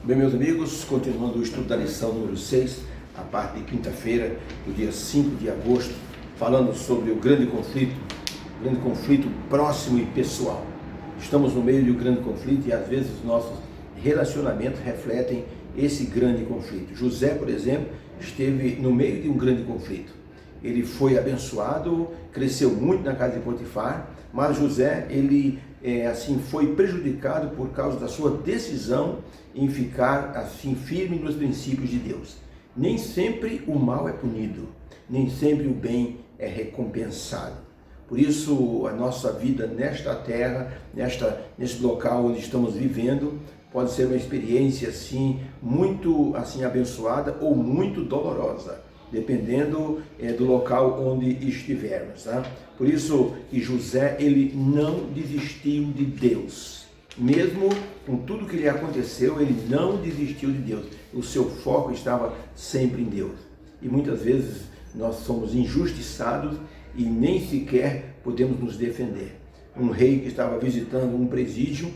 Bem, meus amigos, continuando o estudo da lição número 6, a parte de quinta-feira, do dia 5 de agosto, falando sobre o grande conflito próximo e pessoal. Estamos no meio de um grande conflito e às vezes nossos relacionamentos refletem esse grande conflito. José, por exemplo, esteve no meio de um grande conflito. Ele foi abençoado, cresceu muito na casa de Potifar, mas José, ele foi prejudicado por causa da sua decisão em ficar assim firme nos princípios de Deus. Nem sempre o mal é punido, nem sempre o bem é recompensado. Por isso, a nossa vida nesta terra, neste local onde estamos vivendo, pode ser uma experiência muito abençoada ou muito dolorosa, dependendo do local onde estivermos, tá? Por isso que José, ele não desistiu de Deus. Mesmo com tudo que lhe aconteceu, ele não desistiu de Deus. O seu foco estava sempre em Deus. E muitas vezes nós somos injustiçados e nem sequer podemos nos defender. Um rei que estava visitando um presídio,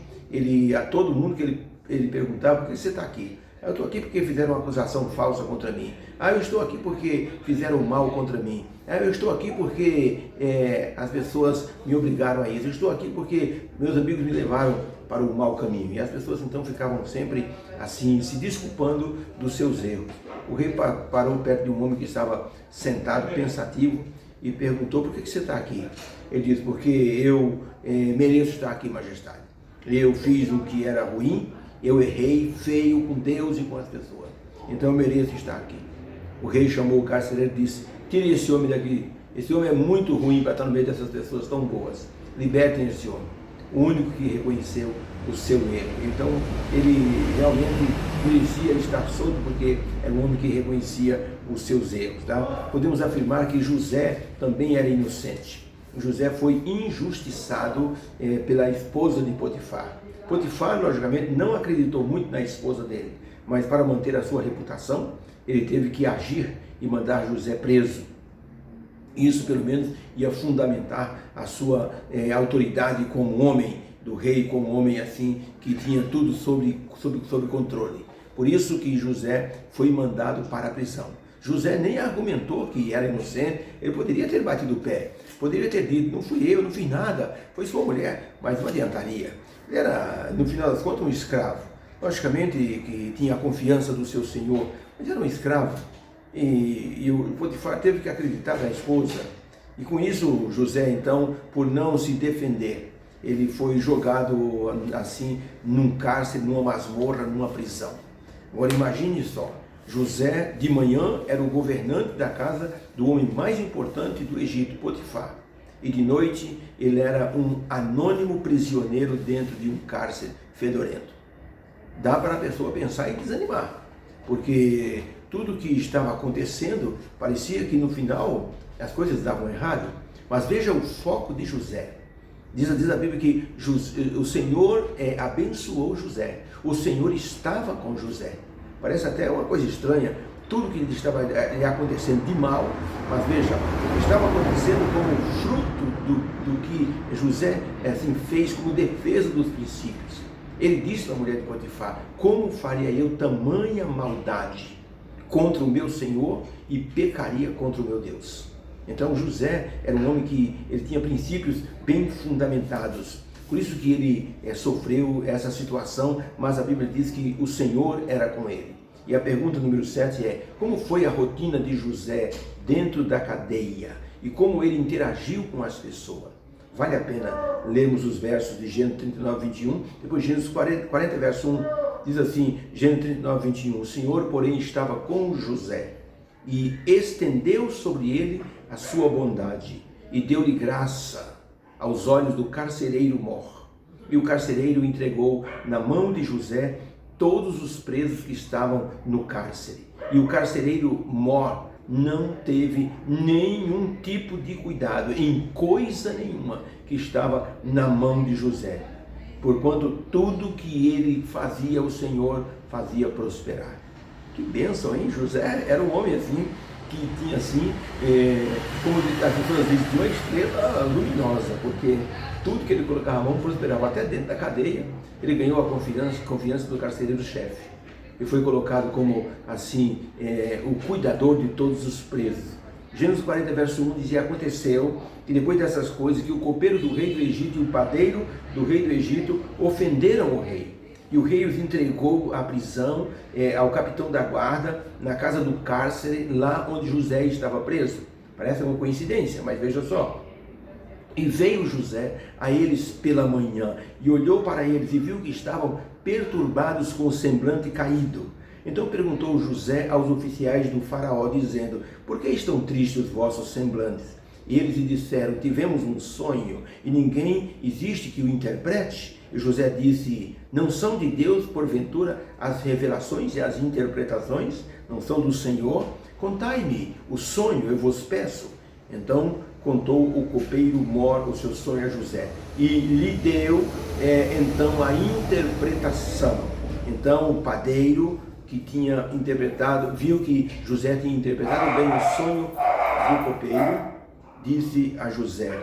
a todo mundo que ele perguntava: por que você está aqui? Eu estou aqui porque fizeram uma acusação falsa contra mim. Eu estou aqui porque fizeram mal contra mim. Eu estou aqui porque as pessoas me obrigaram a isso. Eu estou aqui porque meus amigos me levaram para o mau caminho. E as pessoas então ficavam sempre se desculpando dos seus erros. O rei parou perto de um homem que estava sentado, pensativo, e perguntou: por que você está aqui? Ele disse: porque eu mereço estar aqui, majestade. Eu fiz o que era ruim, eu errei feio com Deus e com as pessoas, então eu mereço estar aqui. O rei chamou o carcereiro e disse: tire esse homem daqui, esse homem é muito ruim para estar no meio dessas pessoas tão boas, libertem esse homem. O único que reconheceu o seu erro. Então ele realmente merecia estar solto, porque era um homem que reconhecia os seus erros, tá? Podemos afirmar que José também era inocente. José foi injustiçado pela esposa de Potifar. Potifar, logicamente, não acreditou muito na esposa dele, mas para manter a sua reputação, ele teve que agir e mandar José preso. Isso, pelo menos, ia fundamentar a sua autoridade como homem do rei, como homem que tinha tudo sob controle. Por isso que José foi mandado para a prisão. José nem argumentou que era inocente, ele poderia ter batido o pé, poderia ter dito: não fui eu, não fiz nada, foi sua mulher, mas não adiantaria. Ele era, no final das contas, um escravo. Logicamente que tinha a confiança do seu senhor, mas era um escravo. E o Potifar teve que acreditar na esposa. E com isso, José, então, por não se defender, ele foi jogado num cárcere, numa masmorra, numa prisão. Agora imagine só, José de manhã era o governante da casa do homem mais importante do Egito, Potifar. E de noite ele era um anônimo prisioneiro dentro de um cárcere fedorento. Dá para a pessoa pensar e desanimar, porque tudo que estava acontecendo parecia que no final as coisas davam errado. Mas veja o foco de José. Diz a Bíblia que o Senhor abençoou José. O Senhor estava com José. Parece até uma coisa estranha, tudo que estava lhe acontecendo de mal, mas veja, estava acontecendo como fruto do que José fez como defesa dos princípios. Ele disse para a mulher de Potifar: como faria eu tamanha maldade contra o meu Senhor e pecaria contra o meu Deus? Então José era um homem que ele tinha princípios bem fundamentados. Por isso que ele sofreu essa situação, mas a Bíblia diz que o Senhor era com ele. E a pergunta número 7 é: como foi a rotina de José dentro da cadeia? E como ele interagiu com as pessoas? Vale a pena lermos os versos de Gênesis 39, 21, depois Gênesis 40, verso 1, diz assim, Gênesis 39, 21, o Senhor, porém, estava com José e estendeu sobre ele a sua bondade e deu-lhe graça aos olhos do carcereiro mor. E o carcereiro entregou na mão de José todos os presos que estavam no cárcere. E o carcereiro mor não teve nenhum tipo de cuidado em coisa nenhuma que estava na mão de José, porquanto tudo que ele fazia, o Senhor fazia prosperar. Que bênção, hein? José era um homem que tinha como as pessoas dizem, uma estrela luminosa, porque tudo que ele colocava a mão prosperava. Até dentro da cadeia, ele ganhou a confiança do carcereiro-chefe. e foi colocado como assim o cuidador de todos os presos. Gênesis 40, verso 1 diz: e aconteceu que depois dessas coisas, que o copeiro do rei do Egito e o padeiro do rei do Egito ofenderam o rei. E o rei os entregou à prisão, ao capitão da guarda, na casa do cárcere, lá onde José estava preso. Parece uma coincidência, mas veja só. E veio José a eles pela manhã, e olhou para eles, e viu que estavam perturbados com o semblante caído. Então perguntou José aos oficiais do faraó, dizendo: por que estão tristes os vossos semblantes? E eles lhe disseram: tivemos um sonho, e ninguém existe que o interprete. E José disse: não são de Deus, porventura, as revelações e as interpretações? Não são do Senhor? Contai-me o sonho, eu vos peço. Então contou o copeiro mor o seu sonho a José, e lhe deu então a interpretação. Então o padeiro que tinha interpretado, viu que José tinha interpretado bem o sonho do copeiro, disse a José: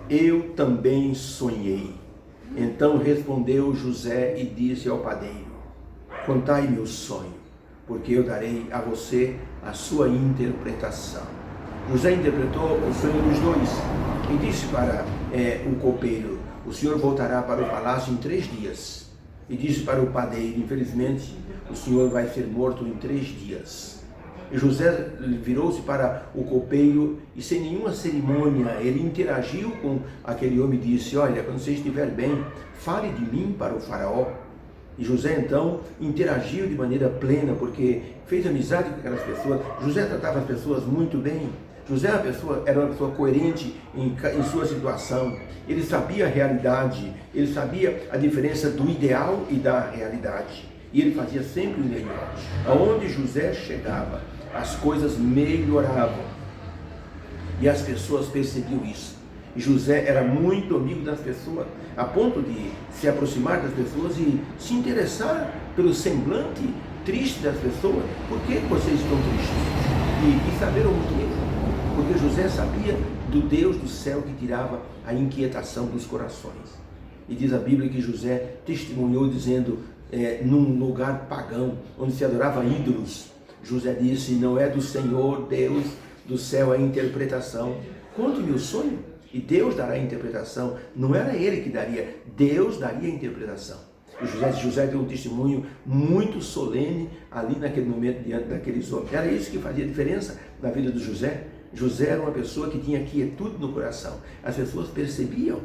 eu também sonhei. Então respondeu José e disse ao padeiro: contai-me o sonho, porque eu darei a você a sua interpretação. José interpretou o sonho dos dois e disse para o copeiro: o senhor voltará para o palácio em 3 dias. E disse para o padeiro: infelizmente, o senhor vai ser morto em 3 dias. E José virou-se para o copeiro e, sem nenhuma cerimônia, ele interagiu com aquele homem e disse: olha, quando você estiver bem, fale de mim para o faraó. E José então interagiu de maneira plena, porque fez amizade com aquelas pessoas. José tratava as pessoas muito bem. José era uma pessoa coerente em sua situação. Ele sabia a realidade, ele sabia a diferença do ideal e da realidade. E ele fazia sempre o melhor. Aonde José chegava, as coisas melhoravam. E as pessoas percebiam isso. E José era muito amigo das pessoas, a ponto de se aproximar das pessoas e se interessar pelo semblante triste das pessoas. Por que vocês estão tristes? E saber o motivo. Porque José sabia do Deus do céu que tirava a inquietação dos corações. E diz a Bíblia que José testemunhou dizendo, num lugar pagão, onde se adorava ídolos, José disse: não é do Senhor Deus do céu a interpretação. Conte-me o sonho e Deus dará a interpretação. Não era ele que daria, Deus daria a interpretação. E José deu um testemunho muito solene ali naquele momento diante daqueles homens. Era isso que fazia diferença na vida de José. José era uma pessoa que tinha quietude no coração. As pessoas percebiam.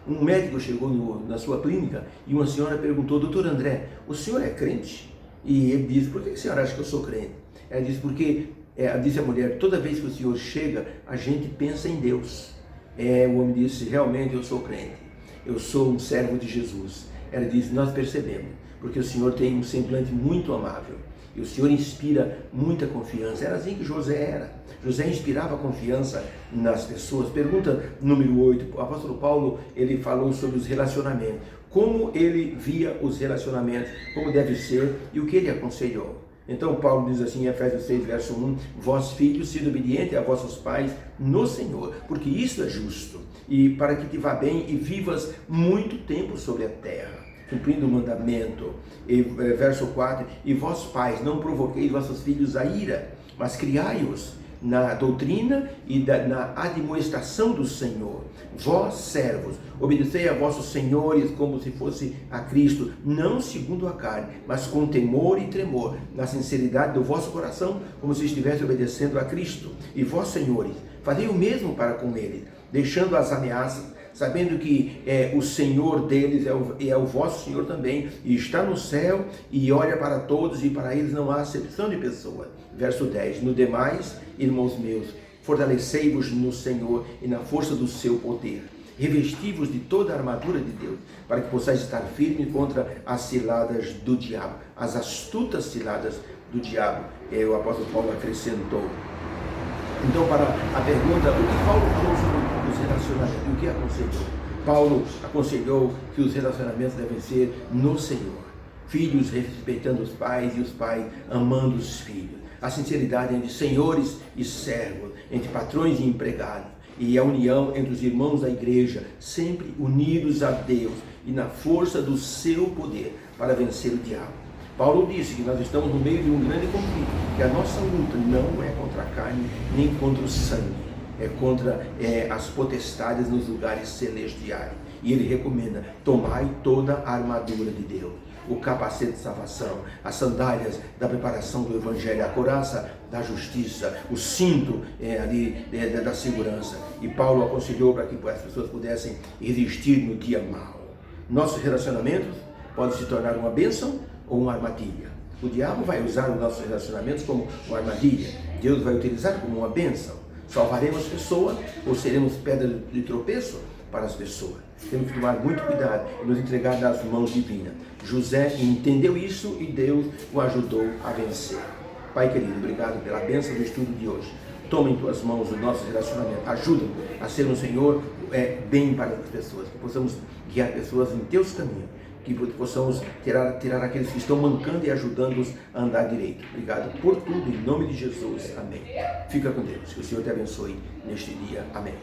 Um médico chegou na sua clínica e uma senhora perguntou: doutor André, o senhor é crente? E ele disse: por que a senhora acha que eu sou crente? Ela disse: porque, disse a mulher, toda vez que o senhor chega, a gente pensa em Deus. O homem disse: realmente eu sou crente, eu sou um servo de Jesus. Ela disse: nós percebemos, porque o senhor tem um semblante muito amável. E o Senhor inspira muita confiança. Era assim que José era. José inspirava confiança nas pessoas. Pergunta número 8. O apóstolo Paulo, ele falou sobre os relacionamentos. Como ele via os relacionamentos, como deve ser e o que ele aconselhou. Então Paulo diz assim em Efésios 6, verso 1: vós filhos, sede obedientes a vossos pais no Senhor, porque isso é justo, e para que te vá bem e vivas muito tempo sobre a terra, cumprindo o mandamento. E, verso 4: e vós pais, não provoqueis vossos filhos a ira, mas criai-os na doutrina e na admoestação do Senhor. Vós servos, obedecei a vossos senhores como se fosse a Cristo, não segundo a carne, mas com temor e tremor, na sinceridade do vosso coração, como se estivesse obedecendo a Cristo. E vós, senhores, fazei o mesmo para com eles, deixando as ameaças, sabendo que o Senhor deles é o vosso Senhor também, e está no céu e olha para todos, e para eles não há acepção de pessoa. Verso 10: no demais, irmãos meus, fortalecei-vos no Senhor e na força do seu poder. Revesti-vos de toda a armadura de Deus, para que possais estar firmes contra as ciladas do diabo, as astutas ciladas do diabo. O apóstolo Paulo acrescentou. Então, para a pergunta, o que Paulo falou sobre os relacionamentos, o que aconselhou? Paulo aconselhou que os relacionamentos devem ser no Senhor. Filhos respeitando os pais e os pais amando os filhos. A sinceridade entre senhores e servos, entre patrões e empregados. E a união entre os irmãos da igreja, sempre unidos a Deus e na força do seu poder para vencer o diabo. Paulo disse que nós estamos no meio de um grande conflito, que a nossa luta não é contra a carne, nem contra o sangue, é contra as potestades nos lugares celestiais. E ele recomenda: tomai toda a armadura de Deus, o capacete de salvação, as sandálias da preparação do Evangelho, a couraça da justiça, o cinto da segurança. E Paulo aconselhou para que as pessoas pudessem resistir no dia mau. Nossos relacionamentos podem se tornar uma bênção ou uma armadilha. O diabo vai usar os nossos relacionamentos como uma armadilha. Deus vai utilizar como uma bênção. Salvaremos pessoas ou seremos pedra de tropeço para as pessoas. Temos que tomar muito cuidado e nos entregar nas mãos divinas. José entendeu isso e Deus o ajudou a vencer. Pai querido, obrigado pela bênção do estudo de hoje. Toma em tuas mãos o nosso relacionamento. Ajuda-nos a ser um Senhor bem para as pessoas. Que possamos guiar pessoas em teus caminhos. Que possamos tirar aqueles que estão mancando e ajudando-os a andar direito. Obrigado por tudo, em nome de Jesus. Amém. Fica com Deus. Que o Senhor te abençoe neste dia. Amém.